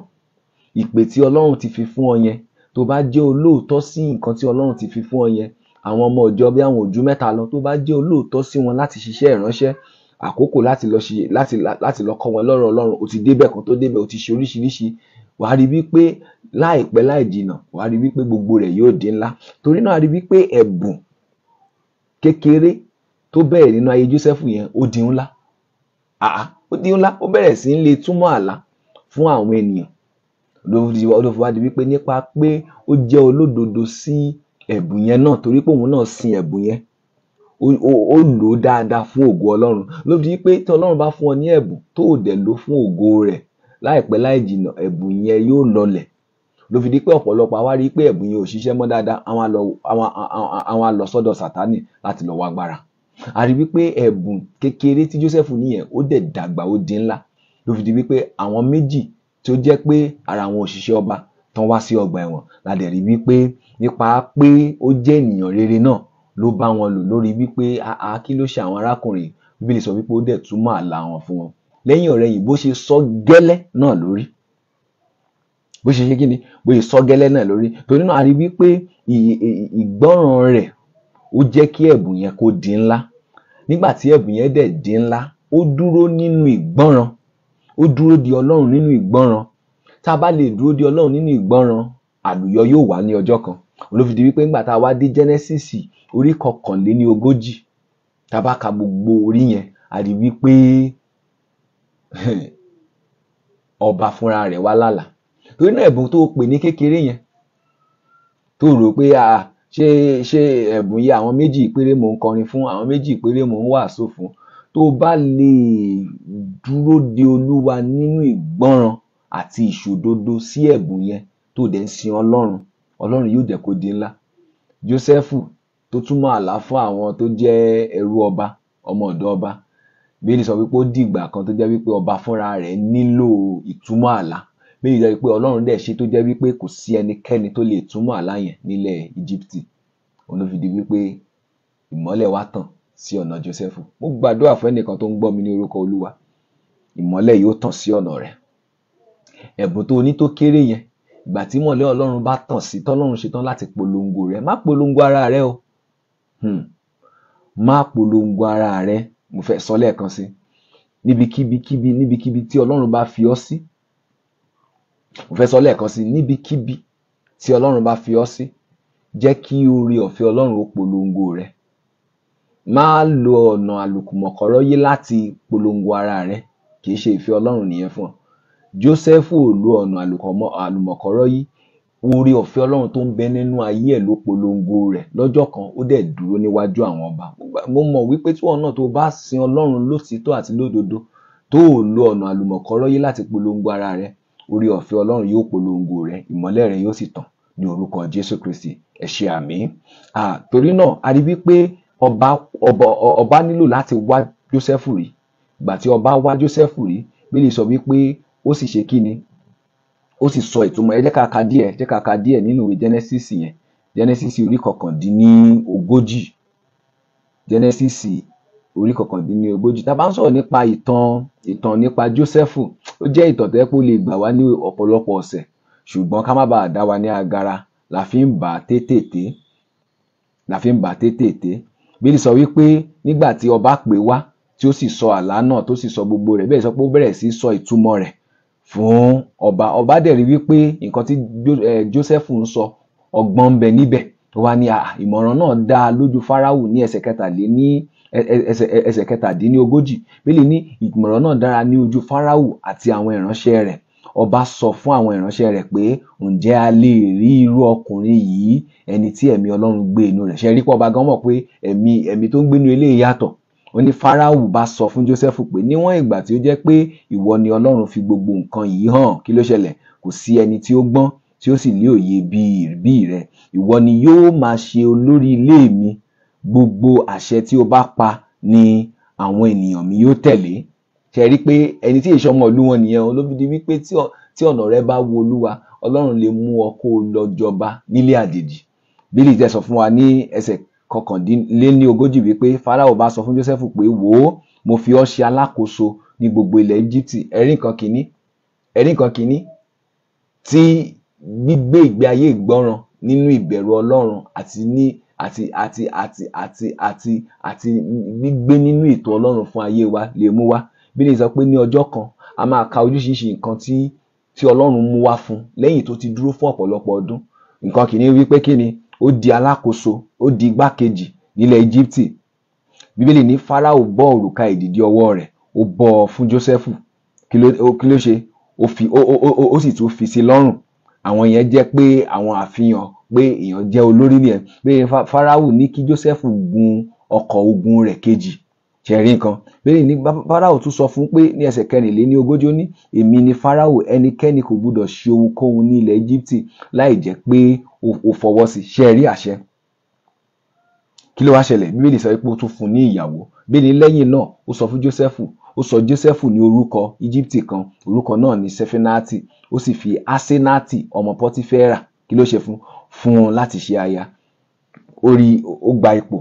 ìpè tí Ọlọ́run ti fi fún ọ yẹn, tó bá jẹ́ olóòótọ́ sí nǹkan tí Ọlọ́run ti fi fún ọ yẹn, àwọn ọmọ ìjọ bí àwọn ojú mẹ́ta lọ, tó bá jẹ́ olóòótọ́ sí wọn láti ṣiṣẹ́ ìránṣẹ́, àkókò láti lọ kọ́ wọn lọ́rọ̀ Ọlọ́run, ó ti débẹ̀ kan tó débẹ̀, ó ti ṣe oríṣiríṣi, wàá rí wípé láìpẹ́ láì jìnà, wàá rí wípé gbogbo rẹ̀ yóò di ńlá. Torí náà a rí wípé ẹ̀bùn kékeré tó bẹ̀rẹ̀ nínú ayé Jósẹ́fù yẹn ó di ńlá. Ó di ńlá, ó bẹ̀rẹ̀ sí ń lè túmọ̀ àlá fún àwọn ènìyàn. Ló fi wá di wípé nípa pé ó jẹ́ olódodo sí ẹ̀bùn yẹn náà, torí pé òun náà sin ẹ̀bùn yẹn, ó lò ó dáadáa fún ògo Ọlọ́run. Ló fi di pé tí Ọlọ́run bá fún ọ ní ẹ̀bùn tó ò dẹ̀ lò fún ògo rẹ̀, láìpẹ́ láì jìnà ẹ̀bùn yẹn yóò lọlẹ̀. Ló fi di pé ọ̀pọ̀lọpọ̀ àwa rí pé ẹ̀bùn yẹn ò ṣiṣẹ́ mọ́ dáadáa, àwọn á lọ sọ́dọ̀ Sátánì láti lọ wá agbára. A rí wípé ẹ̀bùn kékeré tí Jósẹ́fù níyẹn ó dẹ̀ dàgbà, ó di ńlá. Ló fi di wípé àwọn méjì tí ó jẹ́ pé ara àwọn òṣìṣẹ́ ọba tán wá sí ọgbà ẹ̀wọ̀n, la dẹ̀ rí wípé nípa pé ó jẹ́ ènìyàn rere náà ló bá wọn lò lórí wípé kí ló ṣe àwọn arákùnrin. Bíbélì sọ wípé ó dẹ̀ túmọ̀ àlá wọn fún wọn. Lẹ́yìn ọ̀rẹyìn bó ṣe sọ gẹ́lẹ́ náà lórí, bó ṣe ṣe kí ni, bó ṣe sọ gẹ́lẹ́ náà lórí. Torí náà a rí wípé ìgbọ́ràn rẹ̀ ó jẹ́ kí ẹ̀bùn yẹn kó di ńlá. Nígbà tí ẹ̀bùn yẹn dẹ̀ di ńlá, ó dúró nínú ìgbọ́ràn, ó dúró di Ọlọ́run nínú ìgbọ́ràn. Tá a bá lè dúró di Ọlọ́run nínú ìgbọ́ràn, àlùyọ yóò wá ní ọjọ́ kan. Ló fi di wípé nígbà tá a wá dé Genesis orí 41, tá a bá ka gbogbo orí yẹn, a rí wípé ọba fúnra rẹ̀ wá lálàá. Torí náà ẹ̀bùn tó pè ní kékeré yẹn, tó rò pé ṣé ẹ̀bùn yìí àwọn méjì péré mò ń kọrin fún, àwọn méjì péré mò ń wàásù fún, tó bá lè dúró de Olúwa nínú ìgbọ́ràn àti ìṣòdodo sí ẹ̀bùn yẹn, tó dẹ̀ ń sin Ọlọ́run, Ọlọ́run yóò jẹ́ kó di ńlá. Jósẹ́fù tó túmọ̀ àlá fún àwọn tó jẹ́ ẹrú ọba, ọmọ ọ̀dọ̀ ọba, Bíbélì sọ wípé ó dìgbà kan tó jẹ́ wípé ọba fúnra rẹ̀ nílò ìtumọ̀ àlá. Bíbélì sọ wípé Ọlọ́run dẹ̀ ṣe tó jẹ́ wípé kò sí ẹnikẹ́ni tó lè túmọ̀ àlá yẹn nílẹ̀ Íjíbítì. Òun ló fi di wípé ìmọ́lẹ̀ wá tàn sí ọ̀nà Jósẹ́fù. Mo gbàdúrà fún ẹnìkan tó ń gbọ́ mi ní orúkọ Olúwa, ìmọ́lẹ̀ yóò tàn sí ọ̀nà rẹ̀. Ẹ̀bùn tó ní tó kéré yẹn, ìgbà tí ìmọ́lẹ̀ Ọlọ́run bá tàn sí, tọ́lọ́run ṣetán láti polongo rẹ̀, má polongo ara rẹ o. Má polongo ara rẹ. Mo fẹ́ sọ lẹ́ẹ̀kan sí, níbikíbi tí Ọlọ́run bá fi ọ́ sí, mo fẹ́ sọ lẹ́ẹ̀kan sí, níbikíbi tí Ọlọ́run bá fi ọ́ sí, jẹ́ kí oore ọ̀fẹ́ Ọlọ́run ó polongo rẹ̀. Má lo ọ̀nà àlùmọ̀kọ́rọ́ yí láti polongo ara rẹ̀, kì í ṣe ìfẹ́ Ọlọ́run nìyẹn fún ọ. Jósẹ́fù ò lo ọ̀nà àlùmọ̀kọ́rọ́ yí, oore ọ̀fẹ́ Ọlọ́run tó ń bẹ nínú ayé ẹ̀ ló polongo rẹ̀. Lọ́jọ́ kan ó dẹ̀ dúró níwájú àwọn ọba. Mo mọ̀ wípé tí wọn náà tó bá sin Ọlọ́run lótìítọ́ àti lódodo, tó ò lo ọ̀nà àlùmọ̀kọ́rọ́ yí láti polongo ara rẹ̀, oore ọ̀fẹ́ Ọlọ́run yóò polongo rẹ̀, ìmọ́lẹ̀ rẹ̀ yóò sì tàn ní orúkọ Jésù Kristi. Ẹ ṣe àmín. Torí náà a rí wípé ọba nílò láti wá Jósẹ́fù rí. Ìgbà tí ọba wá Jósẹ́fù rí, Bíbélì sọ wípé ó sì ṣe kí ni, ó sì sọ ìtumọ̀. Ẹ jẹ́ ká ka díẹ̀ nínú ìwé Genesis yẹn, Genesis orí 41, Genesis orí 41. Tá a bá ń sọ̀rọ̀ nípa ìtàn nípa Jósẹ́fù, ó jẹ́ ìtàn tó yẹ kó lè gbà wá ní ọ̀pọ̀lọpọ̀ ọ̀sẹ̀, ṣùgbọ́n ká má bàa dá wa ní agara la fi ń bà á tètè. Bíbélì sọ wípé nígbà tí ọba pè wá, tí ó sì sọ àlá náà, tó sì sọ gbogbo rẹ̀, bẹ́ẹ̀ sọ pé ó bẹ̀rẹ̀ sí sọ ìtumọ̀ rẹ̀ fún ọba. Ọba dẹ̀ rí wípé nǹkan tí Jósẹ́fù ń sọ, ọgbọ́n ń bẹ níbẹ̀. Ó wá ní ìmọ̀ràn náà dá lójú Fáráò ní ẹsẹ̀ 37. Bíbélì ní ìmọ̀ràn náà dára ní ojú Fáráò àti àwọn ìránṣẹ́ rẹ̀. Ọba sọ fún àwọn ìránṣẹ́ rẹ̀ pé ǹjẹ́ a lè rí irú ọkùnrin yìí, ẹni tí ẹ̀mí Ọlọ́run gbé inú rẹ̀. Ṣé rí pé ọba gan mọ̀ pé ẹ̀mí tó ń gbé inú eléyìí yàtọ̀. Ó ní Fáráò bá sọ fún Jósẹ́fù pé níwọ̀n ìgbà tí ó jẹ́ pé ìwọ ni Ọlọ́run fi gbogbo nǹkan yìí hàn, kí ló ṣẹlẹ̀? Kò sí ẹni tí ó gbọ́n tí ó sì ní òye bí rẹ. Ìwọ ni yóò máa ṣe olórí ilé mi. Gbogbo àṣẹ tí o bá pa ni àwọn ènìyàn mi yóò tẹ̀lé. Ṣé rí pé ẹni tí èso ọmọ ìlú wọn nìyẹn, ló fi di wípé tí ọ̀nà rẹ bá wo Olúwa, Ọlọ́run lè mú ọ kó lọ jọba nílé àjèjì. Bíbélì tẹ́ sọ fún wa ní ẹsẹ̀ 39 wípé Fáráò bá sọ fún Jósẹ́fù pé wò ó, mo fi ọ́ ṣe alákòóso ní gbogbo ilẹ̀ Íjíbítì. Ẹ̀rí nǹkan kìíní tí gbígbé ìgbé ayé ìgbọràn nínú ìbẹ̀rù Ọlọ́run àti gbígbé nínú ètò Ọlọ́run fún ayé wa lè mú wá. Bíbélì sọ pé ní ọjọ́ kan a máa ka oríṣiríṣi nǹkan tí Ọlọ́run mú wá fún lẹ́yìn tó ti dúró fún ọ̀pọ̀lọpọ̀ ọdún. Nǹkan kìíní wípé kíni, ó di alákòóso, ó di igbákejì nílẹ̀ Íjíbítì. Bíbélì ní Fáráò bọ́ òrùka ìdìdí ọwọ́ rẹ̀, ó bọ́ ọ fún Jósẹ́fù. Kí ló ṣe? Ó sì tún fi sí lọ́rùn. Àwọn yẹn jẹ́ pé àwọn àfihàn pé èèyàn jẹ́ olórí nìyẹn. Pé Fáráò ní kí Jósẹ́fù gun ọkọ̀ ogun rẹ̀ kejì. Ṣẹ̀rí nǹkan. Bíbélì ní Fáráò tún sọ fún pé ní ẹsẹ̀ 40 ó ní, èmi ni Fáráò, ẹnikẹ́ni kò gbúdọ̀ ṣe ohunkóhun ní ilẹ̀ Íjíbítì láì jẹ́ pé ó fọwọ́ sí. Ṣẹ̀rí àṣẹ. Kí ló wá ṣẹlẹ̀? Bíbélì sọ pé ó tún fún ní ìyàwó. Bíbélì lẹ́yìn náà ó sọ fún Jósẹ́fù, ó sọ Jósẹ́fù ní orúkọ Íjíbítì kan, orúkọ náà ní Sẹfínátì. Ó sì fi Asénátì ọmọ Pọ́tífẹ́rà, kí ló ṣe fún un láti ṣe aya. Ó gba ipò.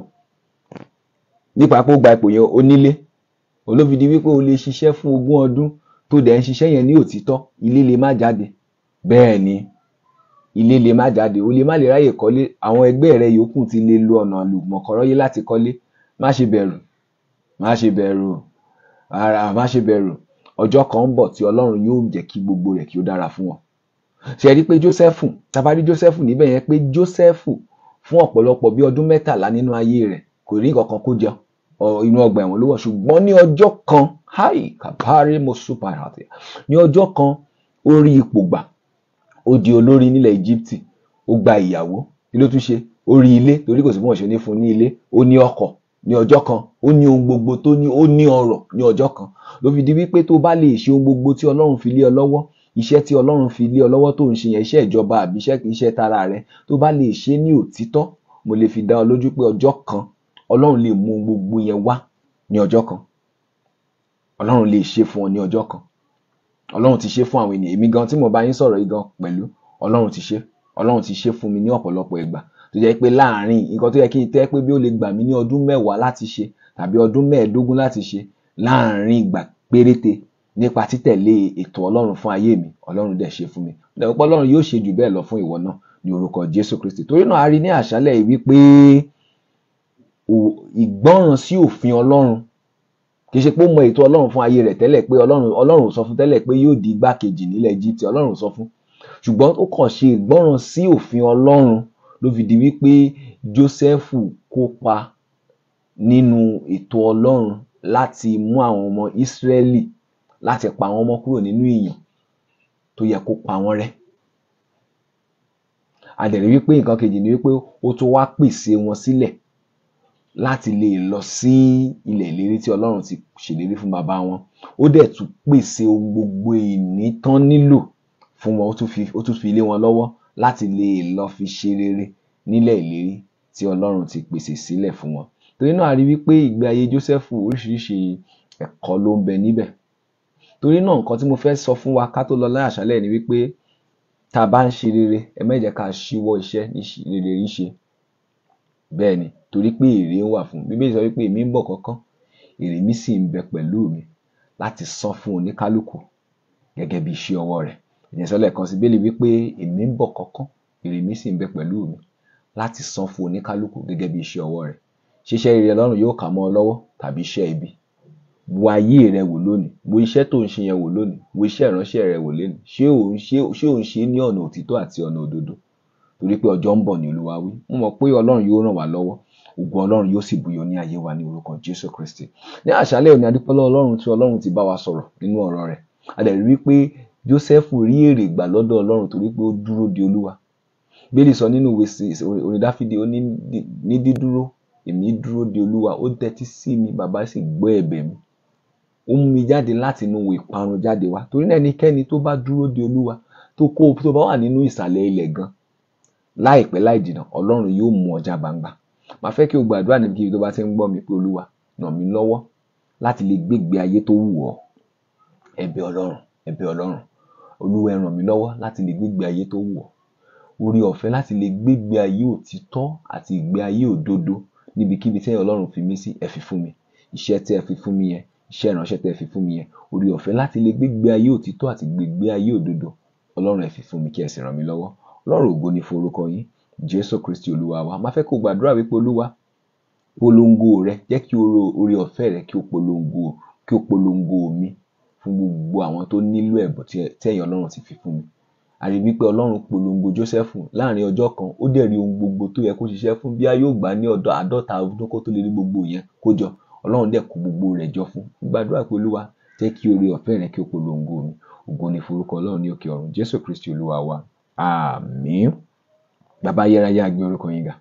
Nípa pé ó gba ipò yẹn, ó nílé. Olófìdí wípé o lè ṣiṣẹ́ fún 20 ọdún tó dẹ̀ ń ṣiṣẹ́ yẹn ní òtítọ́, ilé lè má jáde. Bẹ́ẹ̀ ni, ilé lè má jáde, o lè má lè ráyè kọ́lé. Àwọn ẹgbẹ́ rẹ yòókù ti lè lo ọ̀nà àlùmọ̀kọ́rọ́yé láti kọ́lé. Má ṣe bẹ̀rù, má ṣe bẹ̀rù. Ọjọ́ kan ń bọ̀ tí Ọlọ́run yóò jẹ́ kí gbogbo rẹ̀ kí ó dára fún wọn. Ṣé rí pé Jósẹ́fù, tá bá rí Jósẹ́fù níbẹ̀ yẹn, pé Jósẹ́fù fún ọ̀pọ̀lọpọ̀ bí ọdún 13 nínú ayé rẹ̀ kò rí nǹkan kan kó jẹ, inú ọgbà ẹ̀wọ̀n ló wà. Ṣùgbọ́n ní ọjọ́ kan, ní ọjọ́ kan ó rí ipò gbà, ó di olórí nílẹ̀ Íjíbítì, ó gba ìyàwó. Kí ló tún ṣe? Ó rí ilé, torí kò sí bí wọ́n ṣe ní fún ní ilé. Ó ní ọkọ̀ ní ọjọ́ kan, ó ní ohun gbogbo tó ní, ó ní ọrọ̀ ní ọjọ́ kan. Ló fi di wípé tó bá lè ṣe ohun gbogbo tí Ọlọ́run fi lé ọ lọ́wọ́, iṣẹ́ tí Ọlọ́run fi lé ọ lọ́wọ́ tó ń ṣe yẹn, iṣẹ́ ìjọba àbí iṣẹ́ tara rẹ, tó bá lè ṣe ní òtítọ́, mo lè fi dá ọ lójú pé ọjọ́ kan Ọlọ́run lè mú ohun gbogbo yẹn wá ní ọjọ́ kan. Ọlọ́run lè ṣe fún ọ ní ọjọ́ kan. Ọlọ́run ti ṣe fún àwọn ènìyàn. Èmi gan tí mo bá yín sọ̀rọ̀ yìí gan pẹ̀lú, Ọlọ́run ti ṣe fún mi ní ọ̀pọ̀lọpọ̀ ìgbà. Tó jẹ́ pé láàárín nǹkan tó yẹ kí n tẹ́ pé bí ó lè gbà mí ní ọdún 10 láti ṣe tàbí ọdún 15 láti ṣe, láàárín ìgbà péréte nípa títẹ̀lé ètò Ọlọ́run fún ayé mi, Ọlọ́run dẹ̀ ṣe fún mi. Lẹ́yìn Ọlọ́run yóò ṣe jù bẹ́ẹ̀ lọ fún ìwọ náà ní orúkọ Jésù Kristi. Torí náà a rí ní àṣálẹ́ yìí wípé ìgbọ́ràn sí òfin Ọlọ́run, kì í ṣe pé ó mọ ètò Ọlọ́run fún ayé rẹ̀ tẹ́lẹ̀, pé Ọlọ́run sọ fún tẹ́lẹ̀ pé yóò di igbákejì nílẹ̀ Íjíbítì, Ọlọ́run sọ fún. Ṣùgbọ́n ó kàn ṣe ìgbọ́ràn sí òfin Ọlọ́run ló fi di wípé Jósẹ́fù kópa nínú ètò Ọlọ́run láti mú àwọn ọmọ Ísírẹ́lì, láti pa wọ́n mọ́ kúrò nínú ìyàn tó yẹ kó pa wọ́n rẹ́. A dẹ̀ rí wípé nǹkan kejì ni wípé ó tún wá pèsè wọn sílẹ̀ láti lè lọ sí ilẹ̀ ìlérí tí Ọlọ́run ti ṣèlérí fún bàbá wọn. Ó dẹ̀ tún pèsè ohun gbogbo ìní tán nílò fún wọn, ó tún fi lé wọn lọ́wọ́ láti lè lọ fi ṣe rere nílẹ̀ ìlérí tí Ọlọ́run ti pèsè sílẹ̀ fún wọn. Torí náà a rí wípé ìgbé ayé Jósẹ́fù oríṣiríṣi ẹ̀kọ́ ló ń bẹ níbẹ̀. Torí náà nǹkan tí mo fẹ́ sọ fún wa ká tó lọ láyé àṣálẹ́ ni wípé tá a bá ń ṣe rere, ẹ má jẹ́ ká ṣíwọ́ iṣẹ́ rere ń ṣe. Bẹ́ẹ̀ ni, torí pé èrè ń wà fún. Bíbélì sọ wípé èmi ń bọ̀ kánkán, èrè mi sì ń bẹ pẹ̀lú mi láti san fún oníkálùkù gẹ́gẹ́ bí iṣẹ́ ọwọ́ rẹ̀. Ìyẹn sọ lẹ́ẹ̀kan sí Bíbélì wípé èmi ń bọ̀ kánkán, èrè mi sì ń bẹ pẹ̀lú mi láti san fún oníkálùkù gẹ́gẹ́ bí iṣẹ́ ọwọ́ rẹ̀. Ṣiṣẹ́ rere Ọlọ́run yóò kà mọ́ ọ lọ́wọ́ tàbí iṣẹ́ ibi. Wo ayé rẹ wò lónìí, wo iṣẹ́ tó ń ṣe yẹn wò lónìí, wo iṣẹ́ ìránṣẹ́ rẹ wò lónìí. Ṣé ò ń ṣe ní ọ̀nà òtítọ́ àti ọ̀nà òdodo? Torí pé ọjọ́ ń bọ̀ ní Olúwa wí. Mo mọ̀ pé Ọlọ́run yóò ràn wá lọ́wọ́, ògo Ọlọ́run yóò sì buyọ ní ayé wa ní orúkọ Jésù Kristi. Ní àṣálẹ́ òní a dúpẹ́ lọ́wọ́ Ọlọ́run tí Ọlọ́run ti bá wa sọ̀rọ̀ nínú ọ̀rọ̀ rẹ̀. A dẹ̀ rí wípé Jósẹ́fù rí èrè gbà lọ́dọ̀ Ọlọ́run torí pé ó dúró de Olúwa. Bíbélì sọ nínú ìwé orin Dáfídì, ó ní dídúró, èmi dúró de Olúwa, ó tẹ́tí sí mi, bàbá sì gbọ́ ẹ̀bẹ̀ mi. Ó mú mi jáde láti inú ìparun jáde wá. Torí náà ẹnikẹ́ni tó bá dúró de Olúwa, tó bá wà nínú ìsàlẹ̀ ilẹ̀ gan, láìpẹ́ láì jìnnà Ọlọ́run yóò mú ọjà gbangba. Màá fẹ́ kí o gbàdúrà níbi tó bá ti ń gbọ́ mi pé Olúwa ràn mí lọ́wọ́ láti lè gbégbé ayé tó wù ọ́. Ẹ̀bẹ̀ Ọlọ́run. Olúwa ẹ ràn mí lọ́wọ́ láti lè gbégbé ayé tó wù ọ́. Oore ọ̀fẹ́ láti lè gbégbé ayé òtítọ́ àti ìgbé ayé òdodo níbikíbi tí Ọlọ́run fi mí sí, ẹ fi fún mi. Iṣẹ́ tí ẹ fi fún mi yẹn, iṣẹ́ ìránṣẹ́ tí ẹ fi fún mi yẹn, oore ọ̀fẹ́ láti lè gbégbé ayé òtítọ́ àti gbégbé ayé òdodo, Ọlọ́run ẹ fi fún mi kí ẹ sì ràn mí lọ́wọ́. Ọlọ́run ògo ni fún orúkọ yín. Jésù Kristi Olúwa wa. Máa fẹ́ kó gbàdúrà wípé Olúwa, polongo rẹ, jẹ́ kí oore ọ̀fẹ́ rẹ kí ó polongo mi fún gbogbo àwọn tó nílò ẹ̀bùn tí ẹ̀yin Ọlọ́run ti fi fún mi. A rí wípé Ọlọ́run polongo Jósẹ́fù láàrin ọjọ́ kan, ó dẹ̀ rí ohun gbogbo tó yẹ kó ṣiṣẹ́ fún, bí a yóò gbà ní 50 ọdún kó tó lè rí gbogbo yẹn kó jọ. Ọlọ́run dẹ̀ kó gbogbo rẹ̀ jọ fún. Gbàdúrà pé Olúwa, jẹ́ kí oore ọ̀fẹ́ rẹ kí ó polongo mi. Ògo ni fún orúkọ Ọlọ́run ní òkè ọ̀run. Jésù Kristi Olúwa wa. Àmín. Bàbá ayérayé, a gbé orúkọ yín ga.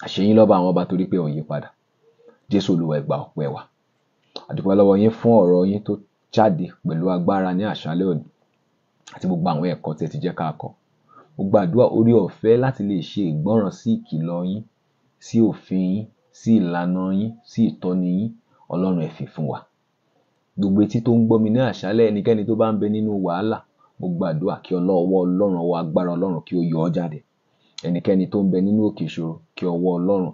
Àṣeyín lọ́ba àwọn ọba torí pé ò yí padà. Jésù Olúwa, ẹ gbà ọpẹ́ wa. A dúpẹ́ lọ́wọ́ yín fún ọ̀rọ̀ yín tó jáde pẹ̀lú agbára ní àṣálẹ́ òní àti gbogbo àwọn ẹ̀kọ́ tí ẹ ti jẹ́ ká kọ́. Mo gbàdúrà oore ọ̀fẹ́ láti lè ṣe ìgbọ́ràn sí ìkìlọ̀ yín, sí òfin yín, sí ìlànà yín, sí ìtọ́ni yín. Ọlọ́run ẹ fi fún wa. Gbogbo etí tó ń gbọ́ mi ní àṣálẹ́, ẹnikẹ́ni tó bá ń bẹ nínú wàhálà, mo gbàdúrà kí ọwọ́ Ọlọ́run, ọwọ́ agbára Ọlọ́run kí ó yọ ọ́ jáde. Ẹnikẹ́ni tó ń bẹ nínú òkè ìṣòro, kí ọwọ́ Ọlọ́run,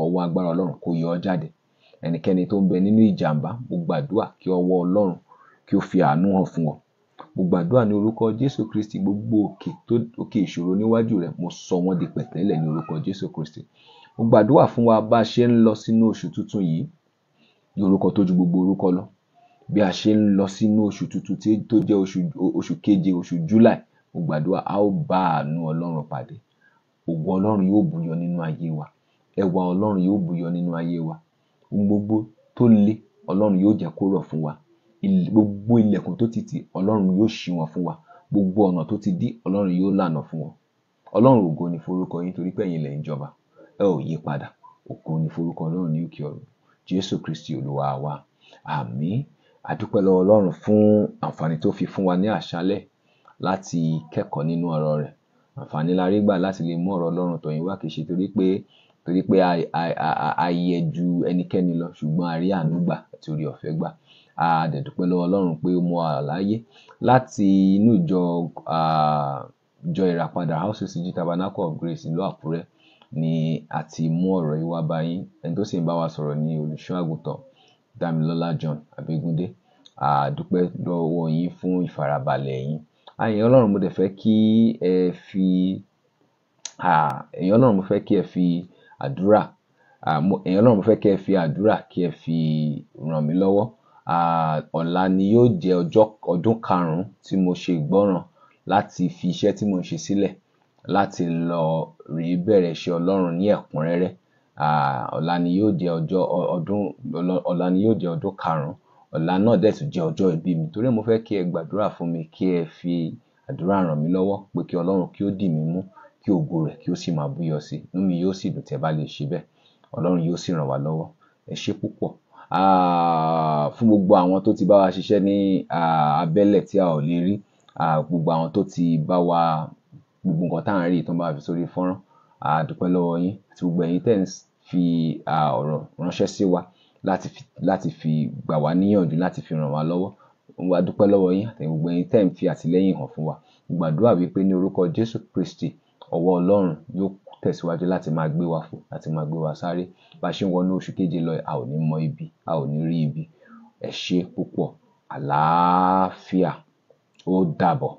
ọwọ́ agbára Ọlọ́run kó yọ ọ́ jáde. Ẹnikẹ́ni tó ń bẹ nínú ìjàmbá, mo gbàdúrà kí ọwọ́ Ọlọ́run kí ó fi àánú hàn fún ọ. Mo gbàdúrà ní orúkọ Jésù Kristi, gbogbo òkè ìṣòro níwájú rẹ, mo sọ wọ́n di pẹ̀tẹ́lẹ̀ ní orúkọ Jésù Kristi. Mo gbàdúrà fún wa bá a ṣe ń lọ sínú oṣù tuntun yìí ní orúkọ tó ju gbogbo orúkọ lọ. Bí a ṣe ń lọ sínú oṣù tuntun tó jẹ́ oṣù keje, oṣù July, mo gbàdúrà a ó bá àánú Ọlọ́run pàdé. Ògo Ọlọ́run yóò bùyọ nínú ayé wa. Ẹwà Ọlọ́run yóò bùyọ nínú ayé wa. Ohun gbogbo tó le, Ọlọ́run yóò jẹ́ kó rọ̀ fún wa. Gbogbo ilẹ̀kùn tó ti tì, Ọlọ́run yóò ṣí wọn fún wa. Gbogbo ọ̀nà tó ti dí, Ọlọ́run yóò lànà fún wọn. Ọlọ́run ògo ni fún orúkọ yín torí pé ẹ̀yin lẹ̀ ń jọba. Ẹ ò yí padà. Ògo ni fún orúkọ Ọlọ́run ní òkè ọ̀run. Jésù Kristi Olúwa wa. Àmín. A dúpẹ́ lọ́wọ́ Ọlọ́run fún àǹfààní tó fi fún wa ní àṣálẹ́ láti kẹ́kọ̀ọ́ nínú ọ̀rọ̀ rẹ̀. Àǹfààní la rí gbà láti lè mú ọ̀rọ̀ Ọlọ́run tọ̀ yín wá, kì í ṣe torí pé a yẹ ju ẹnikẹ́ni lọ, ṣùgbọ́n a rí àánú gbà àti oore ọ̀fẹ́ gbà. A dẹ̀ dúpẹ́ lọ́wọ́ Ọlọ́run pé ó mú wa láyé láti inú ìjọ Ìràpadà House CCG Tabernacle of Grace ìlú Àkúrẹ́ ni a ti mú ọ̀rọ̀ yìí wá bá yín. Ẹni tó sì ń bá wa sọ̀rọ̀ ni olùṣọ́ àgùntàn Dámilọ́lá John Abégúndé. A dúpẹ́ lọ́wọ́ yín fún ìfarabalẹ̀ yín. Ẹ̀yin Ọlọ́run, mo dẹ̀ fẹ́ kí ẹ fi àdúrà, kí ẹ fi ràn mí lọ́wọ́. Ọ̀la ni yóò jẹ́ ọdún 5 tí mo ṣe ìgbọ́ràn láti fi iṣẹ́ tí mo ń ṣe sílẹ̀ láti lọ rí bẹ̀rẹ̀ iṣẹ́ Ọlọ́run ní ẹ̀kúnrẹ́rẹ́. Ọ̀la ni yóò jẹ́ ọdún 5. Ọ̀la náà dẹ̀ tún jẹ́ ọjọ́ ìbí mi. Torí mo fẹ́ kí ẹ gbàdúrà fún mi, kí ẹ fi àdúrà ràn mí lọ́wọ́ pé kí Ọlọ́run kí ó dì mí mú, kí ògo rẹ̀ kí ó sì máa búyọ sí. Inú mi yóò sì dùn tí ẹ bá lè ṣe bẹ́ẹ̀. Ọlọ́run yóò sì ràn wá lọ́wọ́. Ẹ ṣé púpọ̀. Fún gbogbo àwọn tó ti bá wa ṣiṣẹ́ ní abẹ́lẹ̀ tí a ò lè rí, gbogbo àwọn tó ti bá wa, gbogbo nǹkan tá à ń rí tó ń bá wa fi sórí fọ́nrán, a dúpẹ́ lọ́wọ́ yín. Àti gbogbo ẹ̀yin tẹ́ ń fi ọ̀rọ̀ ránṣẹ́ sí wa láti fi gbà wá níyànjú, láti fi ràn wá lọ́wọ́. A dúpẹ́ lọ́wọ́ yín. Àti gbogbo ẹ̀yin tẹ́ ń fi àtìlẹ́yìn hàn fún wa. Mo gbàdúrà wípé ní orúkọ Jésù Kristi, ọwọ́ Ọlọ́run yóò tẹ̀síwájú láti máa gbé wa fò, láti máa gbé wa sáré. Bá ṣe ń wọnú oṣù keje lọ, a ò ní mọ ibi, a ò ní rí ibi. Ẹ ṣé púpọ̀. Àlàáfíà. Ó dàbọ̀.